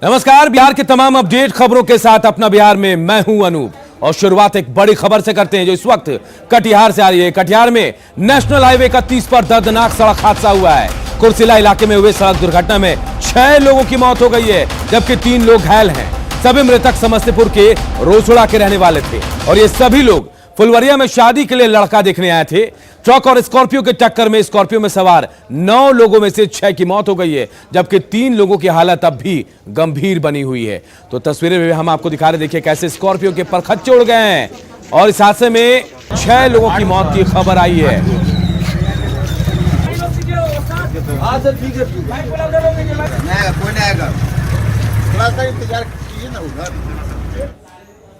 नमस्कार, बिहार के तमाम अपडेट खबरों के साथ अपना बिहार में मैं हूं अनूप। और शुरुआत एक बड़ी खबर से करते हैं जो इस वक्त कटिहार से आ रही है। कटिहार में नेशनल हाईवे 31 पर दर्दनाक सड़क हादसा हुआ है। कुर्सिला इलाके में हुए सड़क दुर्घटना में 6 लोगों की मौत हो गई है, जबकि 3 लोग घायल हैं। सभी मृतक समस्तीपुर के रोसड़ा के रहने वाले थे और ये सभी लोग फुलवरिया में शादी के लिए लड़का देखने आए थे। ट्रक और स्कॉर्पियो की टक्कर में स्कॉर्पियो में सवार 9 लोगों में से 6 की मौत हो गई है, जबकि 3 लोगों की हालत अब भी गंभीर बनी हुई है। तो तस्वीरें में हम आपको दिखा रहे, देखिए कैसे स्कॉर्पियो के परखच्चे उड़ गए हैं और इस हादसे में 6 लोगों की मौत की खबर आई है।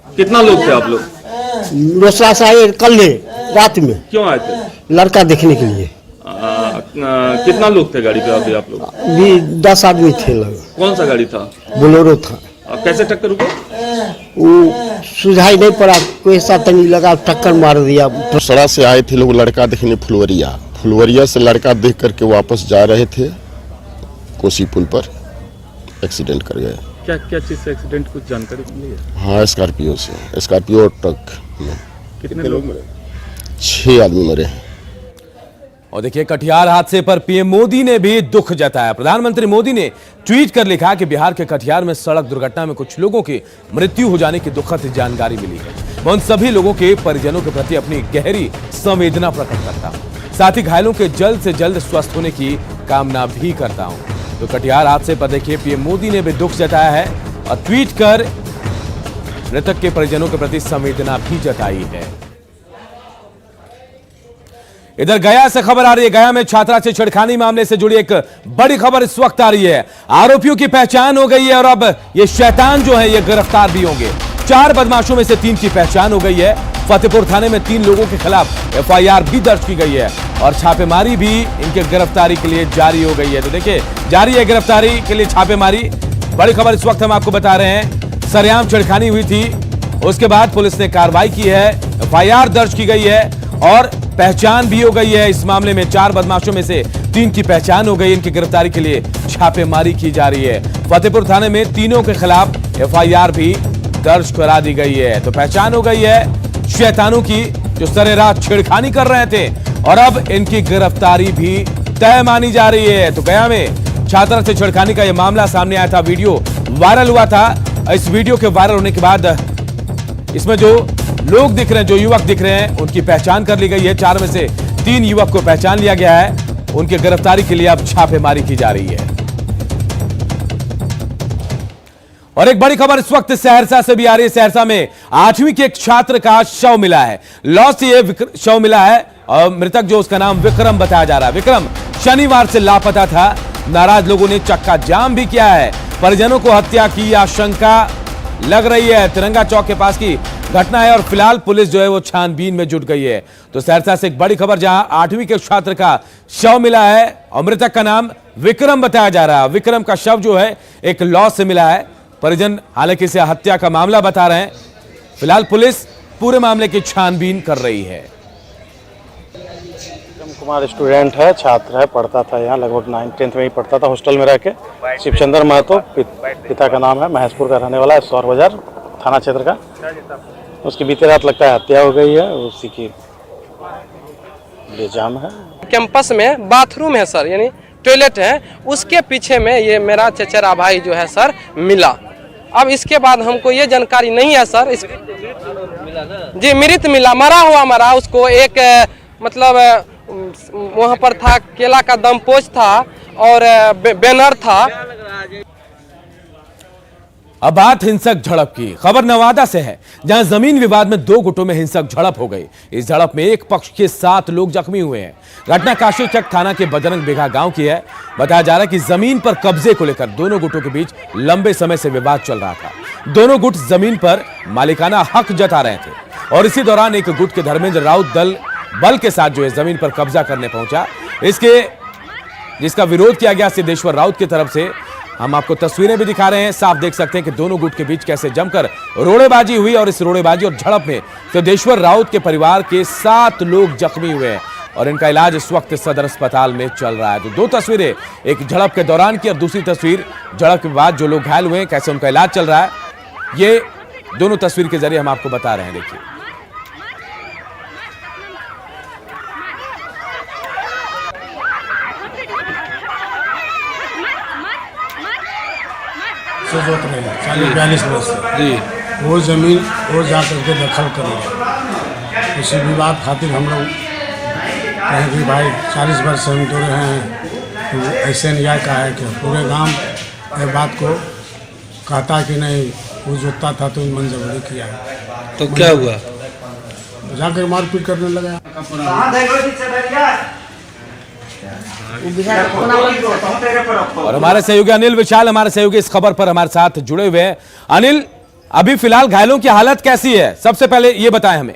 कितना लोग थे आप लोग? रोसड़ा से आए कल रात में। क्यों आए थे? लड़का देखने के लिए। कितना लोग थे गाड़ी पे अभी आप लोग? भी 10 आदमी थे लगभग। कौन सा गाड़ी था? बोलेरो था। कैसे टक्कर हुआ? वो सुझाई नहीं पड़ा, कोई ऐसा तनी लगा टक्कर मार दिया। रोसड़ा से आए थे लोग लड़का देखने फुलवरिया से लड़का देख करके वापस जा रहे थे, कोसी पुल पर एक्सीडेंट कर गए। क्या क्या चीज से एक्सीडेंट, कुछ जानकारी मिली है? हाँ, स्कॉर्पियो से, स्कॉर्पियो और ट्रक में। कितने लोग मरे? 6 आदमी मरे। और देखिए कटिहार हादसे पर पीएम मोदी ने भी दुख जताया। प्रधानमंत्री मोदी ने ट्वीट कर लिखा कि बिहार के कटिहार में सड़क दुर्घटना में कुछ लोगों की मृत्यु हो जाने की दुखद जानकारी मिली है। मैं उन सभी लोगों के परिजनों के प्रति अपनी गहरी संवेदना प्रकट करता हूं, साथ ही घायलों के जल्द से जल्द स्वस्थ होने की कामना भी करता हूं। तो कटिहार हादसे पर देखिए पीएम मोदी ने भी दुख जताया है और ट्वीट कर मृतक के परिजनों के प्रति संवेदना भी जताई है। इधर गया से खबर आ रही है। गया में छात्रा से छेड़खानी मामले से जुड़ी एक बड़ी खबर इस वक्त आ रही है। आरोपियों की पहचान हो गई है और अब ये शैतान जो है ये गिरफ्तार भी होंगे। 4 बदमाशों में से 3 की पहचान हो गई है। फतेहपुर थाने में 3 लोगों के खिलाफ एफआईआर भी दर्ज की गई है और छापेमारी भी इनके गिरफ्तारी के लिए जारी हो गई है। तो देखिए जारी है गिरफ्तारी के लिए छापेमारी। बड़ी खबर इस वक्त हम आपको बता रहे हैं। सरेआम छेड़खानी हुई थी, उसके बाद पुलिस ने कार्रवाई की है, एफआईआर दर्ज की गई है और पहचान भी हो गई है। इस मामले में 4 बदमाशों में से 3 की पहचान हो गई। इनकी गिरफ्तारी के लिए छापेमारी की जा रही है। फतेहपुर थाने में तीनों के खिलाफ एफआईआर भी दर्ज करा दी गई है। तो पहचान हो गई है शैतानों की जो सरेराह छेड़खानी कर रहे थे और अब इनकी गिरफ्तारी भी तय मानी जा रही है। तो गया में छात्रा से छेड़खानी का यह मामला सामने आया था, वीडियो वायरल हुआ था। इस वीडियो के वायरल होने के बाद इसमें जो लोग दिख रहे हैं, जो युवक दिख रहे हैं, उनकी पहचान कर ली गई है। 4 में से 3 युवक को पहचान लिया गया है। उनकी गिरफ्तारी के लिए अब छापेमारी की जा रही है। और एक बड़ी खबर इस वक्त सहरसा से भी आ रही है। सहरसा में 8वीं के एक छात्र का शव मिला है। लॉस से ये शव मिला है और मृतक जो उसका नाम विक्रम बताया जा रहा है। विक्रम शनिवार से लापता था। नाराज लोगों ने चक्का जाम भी किया है। परिजनों को हत्या की आशंका लग रही है। तिरंगा चौक के पास की घटना है और फिलहाल पुलिस जो है वो छानबीन में जुट गई है। तो सहरसा से एक बड़ी खबर, जहां 8वीं के छात्र का शव मिला है और मृतक का नाम विक्रम बताया जा रहा है। विक्रम का शव जो है एक लॉस से मिला है। परिजन हालांकि इसे हत्या का मामला बता रहे हैं। फिलहाल पुलिस पूरे मामले की छानबीन कर रही है। कुमार स्टूडेंट है, छात्र है, पढ़ता था यहाँ, लगभग 9th-10th में ही पढ़ता था, हॉस्टल में रह के। शिवचंद्र महतो पिता का नाम है, महेशपुर का रहने वाला है, सौर बाजार थाना क्षेत्र का। उसकी बीते रात लगता है हत्या हो गई है, उसी की बेजाम है। कैंपस में बाथरूम है सर, यानी टॉयलेट है, उसके पीछे में ये मेरा चचेरा भाई जो है सर मिला। अब इसके बाद हमको ये जानकारी नहीं है सर। जी मृत मिला, मरा हुआ मरा। उसको एक मतलब वहाँ पर था, केला का दमपोच था और बैनर था। अब बात हिंसक झड़प की। खबर नवादा से है, जहां जमीन विवाद में 2 गुटों में हिंसक झड़प हो गई। इस झड़प में एक पक्ष के 7 लोग जख्मी हुए हैं। घटना काशीचक थाना के बजरंग बिघा गांव की है। बताया जा रहा है कि जमीन पर कब्जे को लेकर दोनों गुटों के बीच लंबे समय से विवाद चल रहा था। दोनों गुट जमीन पर मालिकाना हक जता रहे थे और इसी दौरान एक गुट के धर्मेंद्र राउत बल के साथ जो है जमीन पर कब्जा करने पहुंचा। जिसका विरोध किया गया सिद्धेश्वर राउत की तरफ से। हम आपको तस्वीरें भी दिखा रहे हैं। साफ देख सकते हैं कि दोनों गुट के बीच कैसे जमकर रोड़ेबाजी हुई और इस रोड़ेबाजी और झड़प में सिद्धेश्वर राउत के परिवार के 7 लोग जख्मी हुए हैं। और इनका इलाज इस वक्त सदर अस्पताल में चल रहा है। तो दो तस्वीरें, एक झड़प के दौरान की और दूसरी तस्वीर झड़प के बाद जो लोग घायल हुए हैं, कैसे उनका इलाज चल रहा है, ये दोनों तस्वीर के जरिए हम आपको बता रहे हैं। देखिए, से जोत रहे हैं 40-42 वर्ष से जी। वो जमीन वो जा करके दखल करेंगे। इसी विवाद खातिर हम लोग कहें कि भाई 40 वर्ष से हम तो रहे हैं, तो ऐसे न्याय का है कि पूरे गांव ये बात को कहता कि नहीं वो जोतता था तो मन जबरी किया है। तो क्या हुआ? जाकर मारपीट करने लगा। और हमारे सहयोगी अनिल विशाल हमारे सहयोगी इस खबर पर हमारे साथ जुड़े हुए हैं। अनिल, अभी फिलहाल घायलों की हालत कैसी है, सबसे पहले ये बताएं हमें।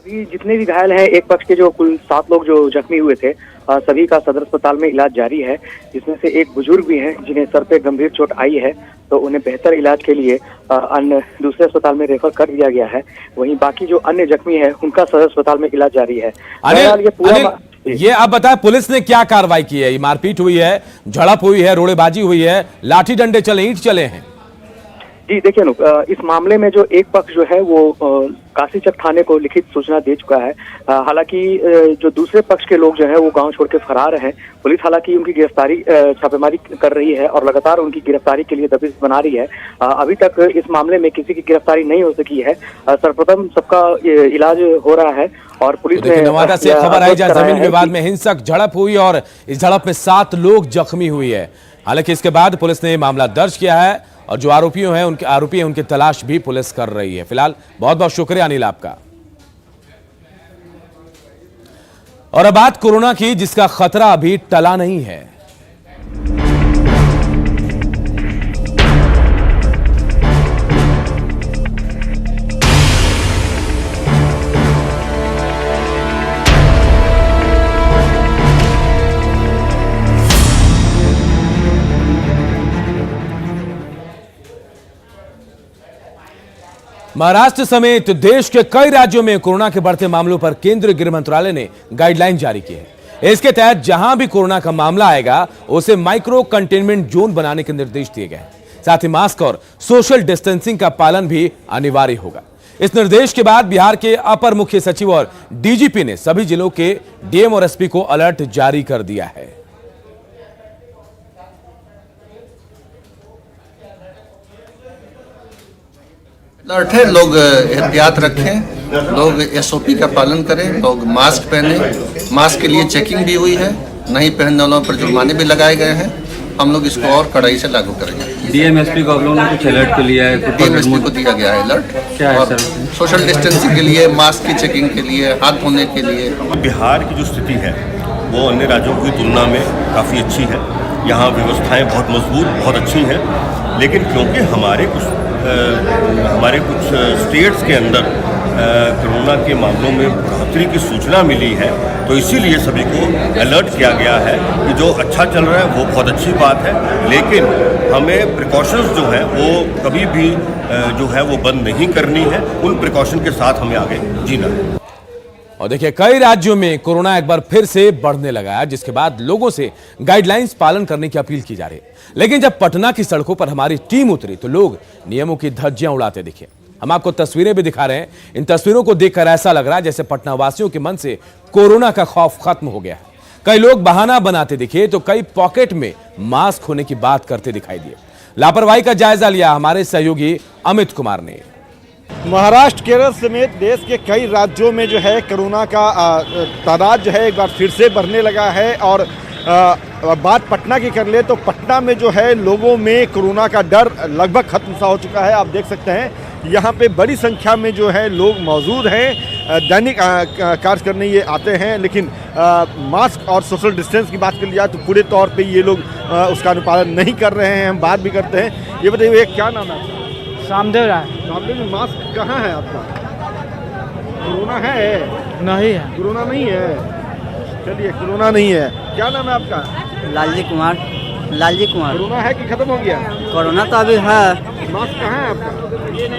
अभी जितने भी घायल हैं, एक पक्ष के जो कुल 7 लोग जो जख्मी हुए थे, सभी का सदर अस्पताल में इलाज जारी है। जिसमें से एक बुजुर्ग भी हैं जिन्हें सर पे गंभीर चोट आई है, तो उन्हें बेहतर इलाज के लिए अन्य दूसरे अस्पताल में रेफर कर दिया गया है। वहीं बाकी जो अन्य जख्मी है उनका सदर अस्पताल में इलाज जारी है। अनिल, ये आप बताएं, पुलिस ने क्या कार्रवाई की है? मारपीट हुई है, झड़प हुई है, रोड़ेबाजी हुई है, लाठी डंडे चले, ईंट चले हैं? जी देखिए अनूप, इस मामले में जो एक पक्ष जो है वो काशीचक थाने को लिखित सूचना दे चुका है। हालांकि जो दूसरे पक्ष के लोग जो है वो गांव छोड़ के फरार हैं। पुलिस हालांकि उनकी गिरफ्तारी छापेमारी कर रही है और लगातार उनकी गिरफ्तारी के लिए दबिश बना रही है। अभी तक इस मामले में किसी की गिरफ्तारी नहीं हो सकी है। सर्वप्रथम सबका इलाज हो रहा है और पुलिस ने नवादा से खबर आई जहां जमीन विवाद में हिंसक झड़प हुई और इस झड़प में 7 लोग जख्मी हुए हैं। हालांकि इसके बाद पुलिस ने मामला दर्ज किया है और जो आरोपी हैं उनकी तलाश भी पुलिस कर रही है। फिलहाल बहुत बहुत शुक्रिया अनिल आपका। और अब बात कोरोना की, जिसका खतरा अभी टला नहीं है। महाराष्ट्र समेत देश के कई राज्यों में कोरोना के बढ़ते मामलों पर केंद्रीय गृह मंत्रालय ने गाइडलाइन जारी की है। इसके तहत जहां भी कोरोना का मामला आएगा उसे माइक्रो कंटेनमेंट जोन बनाने के निर्देश दिए गए हैं। साथ ही मास्क और सोशल डिस्टेंसिंग का पालन भी अनिवार्य होगा। इस निर्देश के बाद बिहार के अपर मुख्य सचिव और डीजीपी ने सभी जिलों के डीएम और एसपी को अलर्ट जारी कर दिया है। अलर्ट है, लोग एहतियात रखें, लोग एसओपी का पालन करें, लोग मास्क पहने। मास्क के लिए चेकिंग भी हुई है, नहीं पहनने वालों पर जुर्माने भी लगाए गए हैं। हम लोग इसको और कड़ाई से लागू करेंगे। डीएमएसपी को आप लोगों ने कुछ अलर्ट के लिया है? डीएमएसपी को दिया गया है अलर्ट। क्या है सर? सोशल डिस्टेंसिंग के लिए, मास्क की चेकिंग के लिए, हाथ धोने के लिए। बिहार की जो स्थिति है वो अन्य राज्यों की तुलना में काफ़ी अच्छी है। यहाँ व्यवस्थाएं बहुत मजबूत, बहुत अच्छी हैं। लेकिन क्योंकि हमारे कुछ स्टेट्स के अंदर कोरोना के मामलों में बढ़ोतरी की सूचना मिली है, तो इसीलिए सभी को अलर्ट किया गया है कि जो अच्छा चल रहा है वो बहुत अच्छी बात है, लेकिन हमें प्रिकॉशंस जो है वो कभी भी जो है वो बंद नहीं करनी है। उन प्रिकॉशन के साथ हमें आगे जीना है। और देखिए, कई राज्यों में कोरोना एक बार फिर से बढ़ने लगा है, जिसके बाद लोगों से गाइडलाइंस पालन करने की अपील की जा रही है। लेकिन जब पटना की सड़कों पर हमारी टीम उतरी तो लोग नियमों की धज्जियां उड़ाते दिखे। हम आपको तस्वीरें भी दिखा रहे हैं। इन तस्वीरों को देखकर ऐसा लग रहा है जैसे पटना वासियों के मन से कोरोना का खौफ खत्म हो गया है। कई लोग बहाना बनाते दिखे तो कई पॉकेट में मास्क होने की बात करते दिखाई दिए। लापरवाही का जायजा लिया हमारे सहयोगी अमित कुमार ने। महाराष्ट्र, केरल समेत देश के कई राज्यों में जो है कोरोना का तादाद जो है एक बार फिर से बढ़ने लगा है। और बात पटना की कर ले तो पटना में जो है लोगों में कोरोना का डर लगभग खत्म सा हो चुका है। आप देख सकते हैं यहाँ पे बड़ी संख्या में जो है लोग मौजूद हैं, दैनिक कार्य करने ये आते हैं। लेकिन मास्क और सोशल डिस्टेंस की बात कर लिया तो पूरे तौर पे ये लोग उसका अनुपालन नहीं कर रहे हैं। हम बात भी करते हैं। ये बताइए, क्या नाम है? सामदेव राय। सामदेव जी, मास्क कहाँ है आपका? कोरोना है? नहीं है। कोरोना नहीं है? चलिए, कोरोना नहीं है। क्या नाम है आपका? लालजी कुमार। लालजी कुमार। कोरोना है कि खत्म हो गया? कोरोना तो अभी है। मास्क कहाँ है आपका?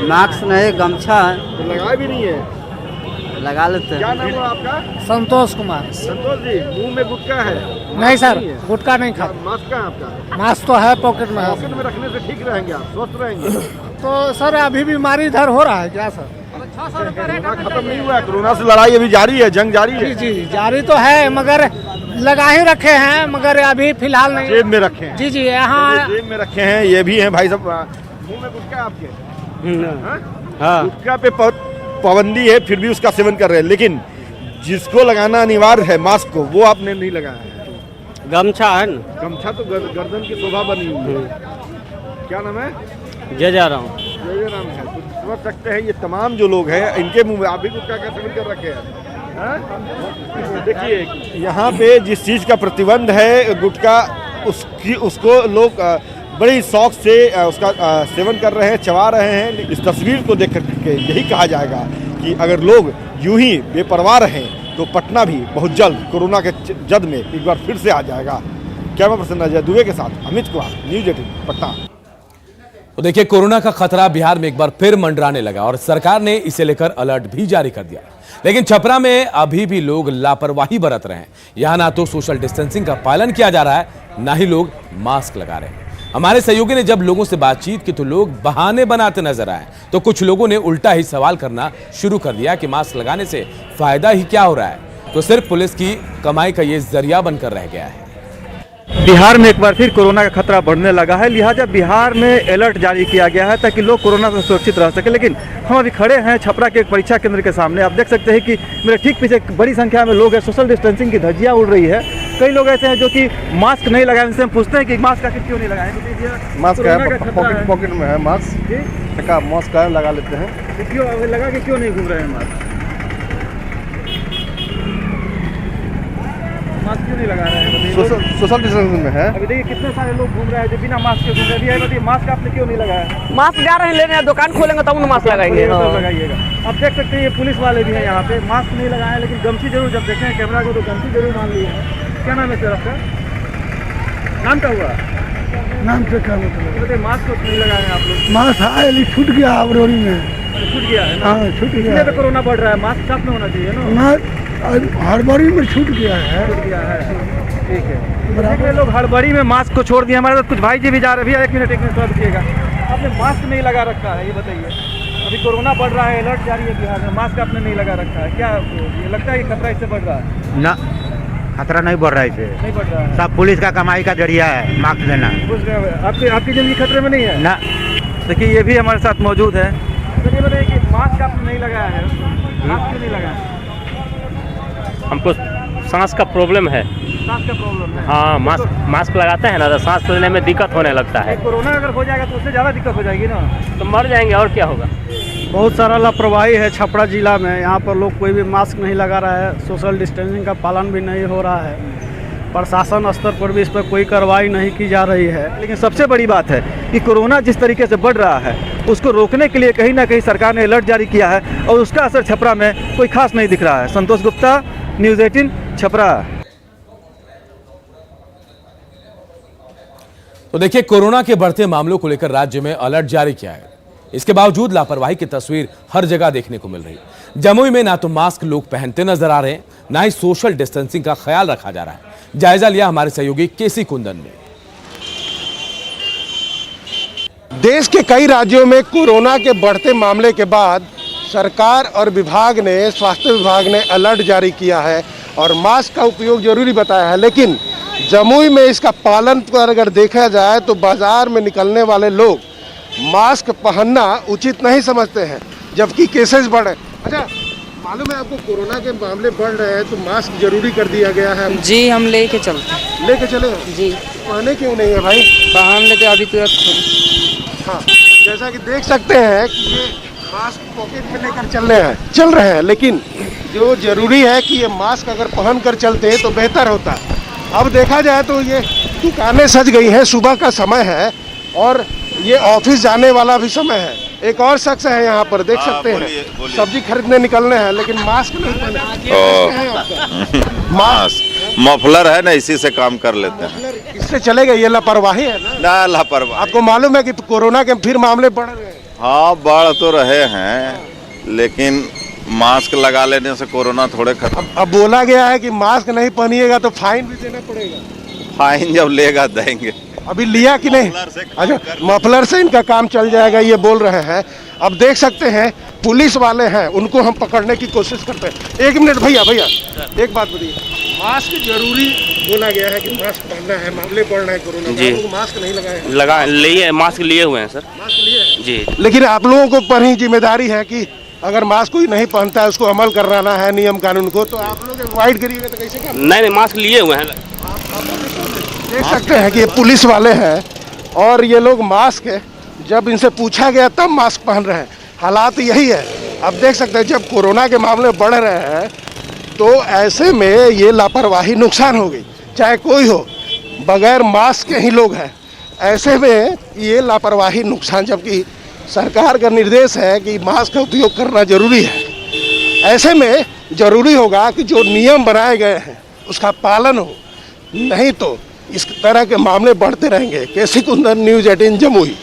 मास्क नहीं, गमछा है। तो लगाया भी नहीं है? लगा लेते क्या हैं। नाम हुआ आपका? संतोष कुमार। संतोष जी, मुंह में गुटखा है? नहीं सर, गुटखा नहीं खाता। मास्क कहाँ है आपका? मास्क तो है पॉकेट में। पॉकेट में रखने से ठीक रहेंगे, आप स्वस्थ रहेंगे। तो सर अभी बीमारी इधर हो रहा है क्या सर? कोरोना खत्म नहीं हुआ है, कोरोना से लड़ाई अभी जारी है, जंग जारी है। जी जी जारी तो है, मगर लगा ही रखे हैं, मगर अभी फिलहाल नहीं। जेब में रखे हैं? जी जी यहाँ जेब में रखे हैं, ये भी हैं भाई साहब। मुंह में गुटखा है आपके? हाँ, गुटखा पे पाबंदी है, फिर भी उसका सेवन कर रहे हैं, लेकिन जिसको लगाना अनिवार्य है मास्क को, वो आपने नहीं लगाया है। गमछा है न? गमछा तो गर्दन की शोभा बनी हुई है। क्या नाम है? जय जा रहा हूँ। जय नाम है। तो समझ सकते हैं ये तमाम जो लोग हैं, इनके मुंह में आप भी गुटखा का सेवन कर रखे हैं। देखिए यहाँ पे जिस चीज़ का प्रतिबंध है गुटखा, उसको लोग बड़ी शौक से उसका सेवन कर रहे हैं, चबा रहे हैं। इस तस्वीर को देख करके यही कहा जाएगा कि अगर लोग यूं ही बेपरवाह रहें तो पटना भी बहुत जल्द कोरोना के जद में एक बार फिर से आ जाएगा। कैमरा पर्सन अजय दुबे के साथ अमित कुमार, न्यूज़ 18 पटना। तो देखिए, कोरोना का खतरा बिहार में एक बार फिर मंडराने लगा और सरकार ने इसे लेकर अलर्ट भी जारी कर दिया। लेकिन छपरा में अभी भी लोग लापरवाही बरत रहे हैं। यहां ना तो सोशल डिस्टेंसिंग का पालन किया जा रहा है, ना ही लोग मास्क लगा रहे हैं। हमारे सहयोगी ने जब लोगों से बातचीत की तो लोग बहाने बनाते नजर आए, तो कुछ लोगों ने उल्टा ही सवाल करना शुरू कर दिया कि मास्क लगाने से फायदा ही क्या हो रहा है, तो सिर्फ पुलिस की कमाई का ये जरिया बनकर रह गया है। बिहार में एक बार फिर कोरोना का खतरा बढ़ने लगा है, लिहाजा बिहार में अलर्ट जारी किया गया है ताकि लोग कोरोना से सुरक्षित रह सके। लेकिन हम अभी खड़े हैं छपरा के एक परीक्षा केंद्र के सामने। आप देख सकते हैं कि मेरे ठीक पीछे बड़ी संख्या में लोग हैं, सोशल डिस्टेंसिंग की धज्जियां उड़ रही है। कई लोग ऐसे हैं जो कि मास्क नहीं लगाए, उनसे हम पूछते हैं कि मास्क आखिर क्यों नहीं लगाए। मास्क पॉकेट में है, मास्क का मास्क का लगा लेते हैं। क्यों लगा के क्यों नहीं घूम रहे हैं मास्क? मास्क क्यों नहीं लगा रहे हैं? सोशल डिस्टेंसिंग में है। अभी देखिए कितने सारे लोग घूम रहे हैं जो बिना मास्क के घूम रहे हैं। अभी मास्क आपने क्यों नहीं लगाया? मास्क जा रहे हैं लेने, दुकान खोलेंगे तब मास्क लगाएंगे। लगाइएगा। आप देख सकते हैं ये पुलिस वाले भी हैं यहाँ पे, मास्क नहीं लगाए लेकिन गमछी जरूर, जब देखें कैमरा को तो गमछी जरूर मान ली है। क्या नाम है सर आपका? नाम क्या हुआ? नाम से क्या मतलब? मास्क तो नहीं लगाए हैं आप लोग। मास्क आए छूट गया अबरोरी में। छूट गया है? हाँ छूट गया। इसलिए तो कोरोना बढ़ रहा है, मास्क साथ में होना चाहिए ना। हड़बड़ी में छूट गया है। छूट गया है, ठीक है। देखिए लोग हड़बड़ी में मास्क को छोड़ दिए। हमारे साथ कुछ भाई जी भी जा रहे हैं। भैया 1 मिनट थोड़ा रुकिएगा। आपने मास्क नहीं लगा रखा है, ये बताइए। अभी कोरोना बढ़ रहा है, अलर्ट जारी है बिहार में, मास्क आपने नहीं लगा रखा है, क्या ये लगता है कि खतरा इससे बढ़ रहा है? ना, खतरा नहीं बढ़ रहा है इससे। नहीं बढ़ रहा है, सब पुलिस का कमाई का जरिया है मास्क देना। आपकी जिंदगी खतरे में नहीं है ना। देखिए ये भी हमारे साथ मौजूद है। तो ये बताइए कि मास्क आपने नहीं लगाया है, मास्क क्यों नहीं लगाया? हमको सांस का प्रॉब्लम है। सांस का प्रॉब्लम है? हाँ, मास्क लगाते हैं ना तो सांस लेने में दिक्कत होने लगता है। कोरोना अगर हो जाएगा तो उससे ज़्यादा दिक्कत हो जाएगी ना, तो मर जाएंगे और क्या होगा। बहुत सारा लापरवाही है छपरा जिला में। यहाँ पर लोग कोई भी मास्क नहीं लगा रहा है, सोशल डिस्टेंसिंग का पालन भी नहीं हो रहा है। प्रशासन स्तर पर भी इस पर कोई कार्रवाई नहीं की जा रही है। लेकिन सबसे बड़ी बात है कि कोरोना जिस तरीके से बढ़ रहा है उसको रोकने के लिए कहीं ना कहीं सरकार ने अलर्ट जारी किया है और उसका असर छपरा में कोई खास नहीं दिख रहा है। संतोष गुप्ता, न्यूज़ 18 छपरा। तो देखिए, कोरोना के बढ़ते मामलों को लेकर राज्य में अलर्ट जारी किया है। इसके बावजूद लापरवाही की तस्वीर हर जगह देखने को मिल रही है। जमुई में ना तो मास्क लोग पहनते नजर आ रहे हैं, ना ही सोशल डिस्टेंसिंग का ख्याल रखा जा रहा है। जायजा लिया हमारे सहयोगी केसी कुंदन ने। देश के कई राज्यों में कोरोना के बढ़ते मामले के बाद सरकार और विभाग ने, स्वास्थ्य विभाग ने अलर्ट जारी किया है और मास्क का उपयोग जरूरी बताया है। लेकिन जमुई में इसका पालन पर अगर देखा जाए तो बाजार में निकलने वाले लोग मास्क पहनना उचित नहीं समझते हैं, जबकि केसेस बढ़ रहे हैं। अच्छा, मालूम है आपको कोरोना के मामले बढ़ रहे हैं तो मास्क जरूरी कर दिया गया है? जी, हम लेके चलते हैं। लेके चले हैं? जी। पहने क्यों नहीं है भाई? पहन लेते अभी तुरंत। हाँ, जैसा कि देख सकते हैं कि ये मास्क पॉकेट में लेकर चल रहे हैं, लेकिन जो जरूरी है कि ये मास्क अगर पहन कर चलते तो बेहतर होता। अब देखा जाए तो ये दुकानें सज गई हैं, सुबह का समय है और ये ऑफिस जाने वाला भी समय है। एक और शख्स है यहाँ पर, देख सकते हैं, सब्जी खरीदने निकलने हैं लेकिन मास्क नहीं पहने। मास्क मफलर है ना, इसी से काम कर लेते हैं। इससे चलेगा? ये लापरवाही है ना। लापरवाही। आपको मालूम है कि कोरोना के फिर मामले बढ़ रहे हैं? हाँ, बढ़ तो रहे हैं, लेकिन मास्क लगा लेने से कोरोना थोड़े खत्म। अब बोला गया है कि मास्क नहीं पहनिएगा तो फाइन भी देना पड़ेगा। फाइन जब लेगा देंगे। अभी लिया कि नहीं? अच्छा, मफलर से इनका काम चल जाएगा ये बोल रहे हैं। अब देख सकते हैं पुलिस वाले हैं, उनको हम पकड़ने की कोशिश करते हैं। एक मिनट भैया एक बात बताइए, मास्क जरूरी बोला गया है कि मास्क पहनना है, मामले बढ़ रहे हैं कोरोना जी। आप लोग मास्क नहीं लगाए? लिए मास्क लिए हुए हैं सर। मास्क लिए हैं? जी। लेकिन आप लोगों को पर ही जिम्मेदारी है कि अगर मास्क कोई नहीं पहनता है उसको अमल कराना है नियम कानून को, तो आप लोग अवॉइड करिएगा तो कैसे क्या? नहीं मास्क लिए हुए हैं। देख सकते हैं कि ये पुलिस वाले हैं और ये लोग मास्क जब इनसे पूछा गया तब मास्क पहन रहे हैं। हालात यही है। अब देख सकते हैं जब कोरोना के मामले बढ़ रहे हैं तो ऐसे में ये लापरवाही नुकसान होगी, चाहे कोई हो, बगैर मास्क के ही लोग हैं। ऐसे में ये लापरवाही नुकसान, जबकि सरकार का निर्देश है कि मास्क का उपयोग करना जरूरी है। ऐसे में जरूरी होगा कि जो नियम बनाए गए हैं उसका पालन हो, नहीं तो इस तरह के मामले बढ़ते रहेंगे। केसी कुंदन, न्यूज़ 18 जमुई।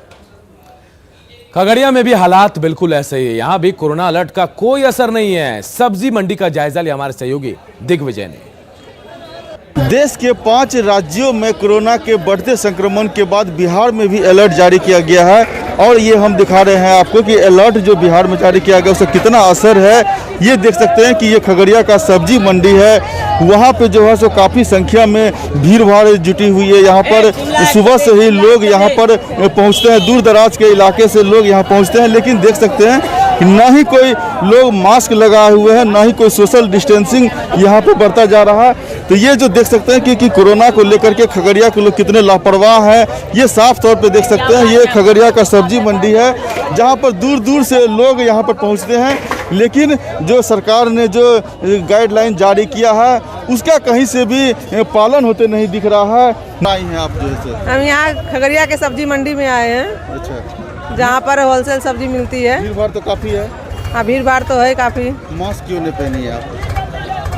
खगड़िया में भी हालात बिल्कुल ऐसे ही है। यहां भी कोरोना अलर्ट का कोई असर नहीं है। सब्जी मंडी का जायजा लिया हमारे सहयोगी दिग्विजय ने। देश के 5 राज्यों में कोरोना के बढ़ते संक्रमण के बाद बिहार में भी अलर्ट जारी किया गया है और ये हम दिखा रहे हैं आपको कि अलर्ट जो बिहार में जारी किया गया उसका कितना असर है। ये देख सकते हैं कि ये खगड़िया का सब्जी मंडी है, वहाँ पे जो है सो काफ़ी संख्या में भीड़ भाड़ जुटी हुई है। यहाँ पर सुबह से ही लोग यहाँ पर पहुँचते हैं, दूर दराज के इलाके से लोग यहाँ पहुँचते हैं, लेकिन देख सकते हैं कि ना ही कोई लोग मास्क लगाए हुए हैं, ना ही कोई सोशल डिस्टेंसिंग यहाँ पे बढ़ता जा रहा है। तो ये जो देख सकते हैं कि कोरोना को लेकर के खगड़िया के लोग कितने लापरवाह हैं, ये साफ तौर पे देख सकते हैं। ये खगड़िया का सब्जी मंडी है जहाँ पर दूर दूर से लोग यहाँ पर पहुँचते हैं, लेकिन जो सरकार ने जो गाइडलाइन जारी किया है उसका कहीं से भी पालन होते नहीं दिख रहा है। नहीं है आप जो है हम यहाँ खगड़िया के सब्जी मंडी में आए हैं। अच्छा, जहाँ पर होलसेल सब्जी मिलती है। भीड़ भाड़ तो काफ़ी है। हाँ, भीड़ भाड़ तो है काफ़ी। मास्क क्यों नहीं पहनी है आप?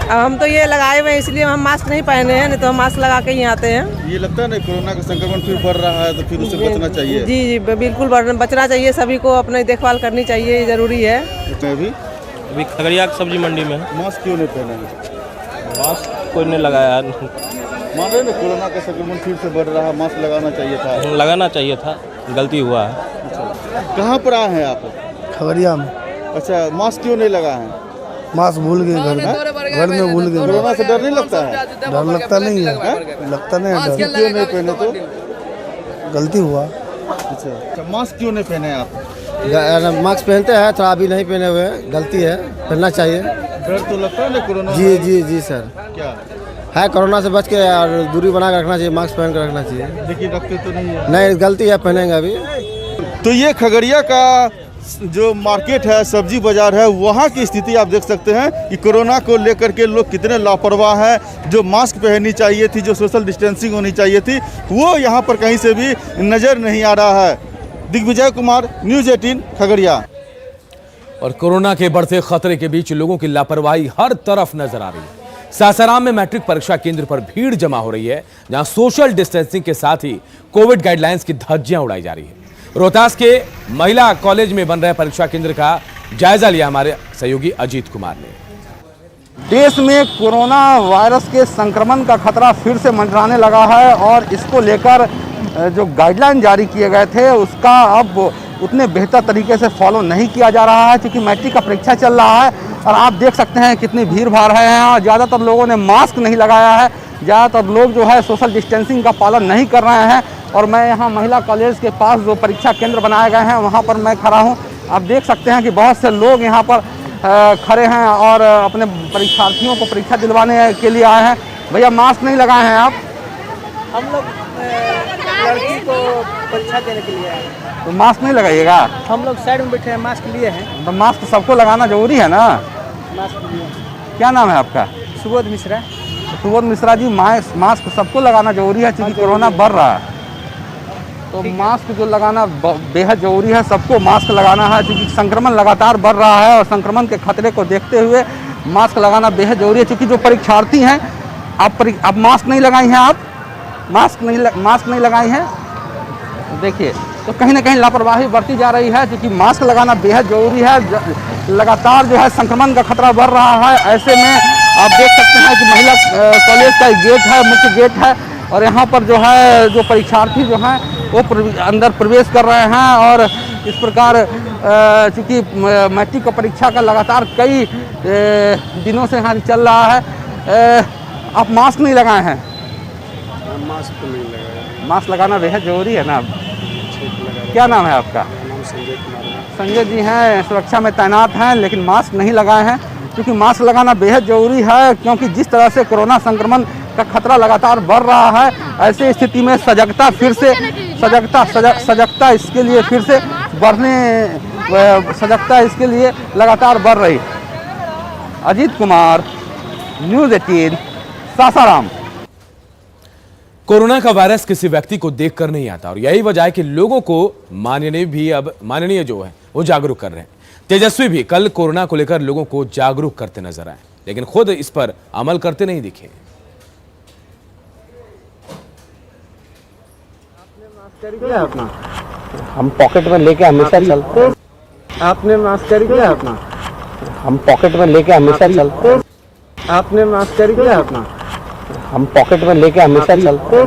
अब हम तो ये लगाए हुए हैं इसलिए हम मास्क नहीं पहने हैं, नहीं तो हम मास्क लगा के ही आते हैं। ये लगता है ना कोरोना का संक्रमण फिर बढ़ रहा है तो फिर उससे बचना चाहिए। जी जी बिल्कुल बचना चाहिए, सभी को अपनी देखभाल करनी चाहिए, ये जरूरी है। अभी खगड़िया की सब्जी मंडी में मास्क क्यों नहीं पहने? मास्क कोई नहीं लगाया। मान रहे ना कोरोना का संक्रमण फिर से बढ़ रहा है, मास्क लगाना चाहिए था। लगाना चाहिए था, गलती हुआ है। कहाँ पर आए हैं आप? खगड़िया में। अच्छा, मास्क क्यों नहीं लगा है? मास्क भूल गए घर में भूल गए। कोरोना से डर नहीं लगता है? डर लगता नहीं है, लगता नहीं है डर। क्यों नहीं पहने तो? गलती हुआ। अच्छा, मास्क क्यों नहीं पहने आप? मास्क पहनते हैं, थोड़ा अभी नहीं पहने हुए, गलती है, पहनना चाहिए। डर तो लगता है ना कोरोना? जी जी जी सर। क्या है, कोरोना से बच के और दूरी बना कर रखना चाहिए, मास्क पहन कर रखना चाहिए। लेकिन रखते तो नहीं है। नहीं, गलती है, पहनेंगे अभी। तो ये खगड़िया का जो मार्केट है, सब्जी बाजार है, वहाँ की स्थिति आप देख सकते हैं कि कोरोना को लेकर के लोग कितने लापरवाह हैं। जो मास्क पहननी चाहिए थी, जो सोशल डिस्टेंसिंग होनी चाहिए थी, वो यहाँ पर कहीं से भी नज़र नहीं आ रहा है। दिग्विजय कुमार, न्यूज़ 18 खगड़िया। और कोरोना के बढ़ते खतरे के बीच लोगों की लापरवाही हर तरफ नजर आ रही है। सासाराम में मैट्रिक परीक्षा केंद्र पर भीड़ जमा हो रही है, जहां सोशल डिस्टेंसिंग के साथ ही कोविड गाइडलाइंस की धज्जियां उड़ाई जा रही है। रोहतास के महिला कॉलेज में बन रहे परीक्षा केंद्र का जायजा लिया हमारे सहयोगी अजीत कुमार ने। देश में कोरोना वायरस के संक्रमण का खतरा फिर से मंडराने लगा है और इसको लेकर जो गाइडलाइन जारी किए गए थे उसका अब उतने बेहतर तरीके से फॉलो नहीं किया जा रहा है, क्योंकि मैट्रिक का परीक्षा चल रहा है और आप देख सकते हैं कितनी भीड़ भाड़ है यहाँ। ज़्यादातर लोगों ने मास्क नहीं लगाया है, ज़्यादातर लोग जो है सोशल डिस्टेंसिंग का पालन नहीं कर रहे हैं। और मैं यहाँ महिला कॉलेज के पास जो परीक्षा केंद्र बनाए गए हैं वहाँ पर मैं खड़ा हूँ। आप देख सकते हैं कि बहुत से लोग यहाँ पर खड़े हैं और अपने परीक्षार्थियों को परीक्षा दिलवाने के लिए आए हैं। भैया, मास्क नहीं लगाए हैं आप? हम लोग लड़की को परीक्षा देने के लिए आए हैं। तो मास्क नहीं लगाइएगा? हम लोग साइड में बैठे हैं, मास्क लिए हैं। तो मास्क सबको लगाना जरूरी है ना? मास्क लिए। क्या नाम है आपका? सुबोध मिश्रा। सुबोध मिश्रा जी, मास्क सबको लगाना जरूरी है क्योंकि कोरोना बढ़ रहा है, तो मास्क जो लगाना बेहद जरूरी है। सबको मास्क लगाना है क्योंकि संक्रमण लगातार बढ़ रहा है और संक्रमण के खतरे को देखते हुए मास्क लगाना बेहद जरूरी है। क्योंकि जो परीक्षार्थी हैं, आप मास्क नहीं लगाई हैं, आप मास्क नहीं लगाई हैं। देखिए तो कहीं ना कहीं लापरवाही बरती जा रही है, क्योंकि मास्क लगाना बेहद ज़रूरी है। लगातार जो है संक्रमण का खतरा बढ़ रहा है। ऐसे में आप देख सकते हैं कि महिला कॉलेज का गेट है, मुख्य गेट है, और यहाँ पर जो है जो परीक्षार्थी जो हैं वो अंदर प्रवेश कर रहे हैं। और इस प्रकार चूँकि मैट्रिक का परीक्षा का लगातार कई दिनों से यहाँ चल रहा है। आप मास्क नहीं लगाए हैं? मास्क तो नहीं लगाया। मास्क लगाना बेहद ज़रूरी है ना। क्या नाम है आपका? संजय कुमार। संजय जी हैं, सुरक्षा में तैनात हैं, लेकिन मास्क नहीं लगाए हैं, क्योंकि मास्क लगाना बेहद ज़रूरी है। क्योंकि जिस तरह से कोरोना संक्रमण का खतरा लगातार बढ़ रहा है, ऐसी स्थिति में सजगता इसके लिए फिर से सजगता इसके लिए लगातार बढ़ रही है। अजीत कुमार, न्यूज़ 18, सासाराम। कोरोना का वायरस किसी व्यक्ति को देखकर नहीं आता, और यही वजह है कि लोगों को माननीय जो है वो जागरूक कर रहे हैं। तेजस्वी भी कल कोरोना को लेकर लोगों को जागरूक करते नजर आए, लेकिन खुद इस पर अमल करते नहीं दिखे। अपना हम पॉकेट में लेके हमेशा चलते। आपने मास्क कैरी किया अपना? हम पॉकेट में लेके हमेशा चलते। आपने मास्क कैरी किया अपना? हम पॉकेट में लेके हमेशा चलते।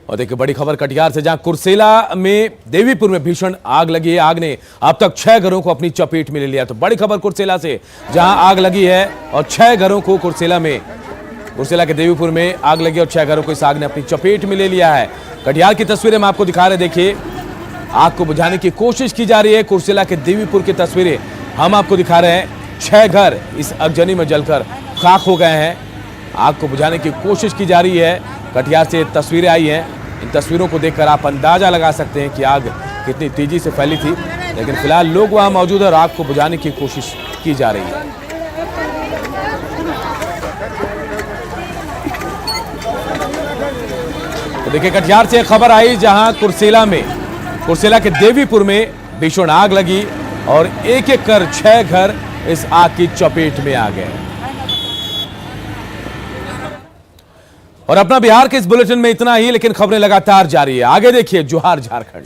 और देखिए बड़ी खबर कटिहार से, जहां कुर्सेला में देवीपुर में भीषण आग लगी है। आग ने अब तक 6 घरों को अपनी चपेट में ले लिया। तो बड़ी खबर कुर्सेला से, जहां आग लगी है और 6 घरों को कुर्सेला के देवीपुर में आग लगी और 6 घरों को इस आग ने अपनी चपेट में ले लिया है। कटिहार की तस्वीरें हम आपको दिखा रहे, देखिए आग को बुझाने की कोशिश की जा रही है। कुर्सेला के देवीपुर की तस्वीरें हम आपको दिखा रहे हैं। 6 घर इस अगजनी में जलकर खाक हो गए हैं। आग को बुझाने की कोशिश की जा रही है। कटिहार से तस्वीरें आई हैं, इन तस्वीरों को देखकर आप अंदाजा लगा सकते हैं कि आग कितनी तेजी से फैली थी। लेकिन फिलहाल लोग वहां मौजूद हैं और आग को बुझाने की कोशिश की जा रही है। तो देखिए कटिहार से खबर आई, जहां कुर्सेला के देवीपुर में भीषण आग लगी और एक एक कर 6 घर इस आग की चपेट में आ गए। और अपना बिहार के इस बुलेटिन में इतना ही, लेकिन खबरें लगातार जारी है। आगे देखिए जोहार झारखंड।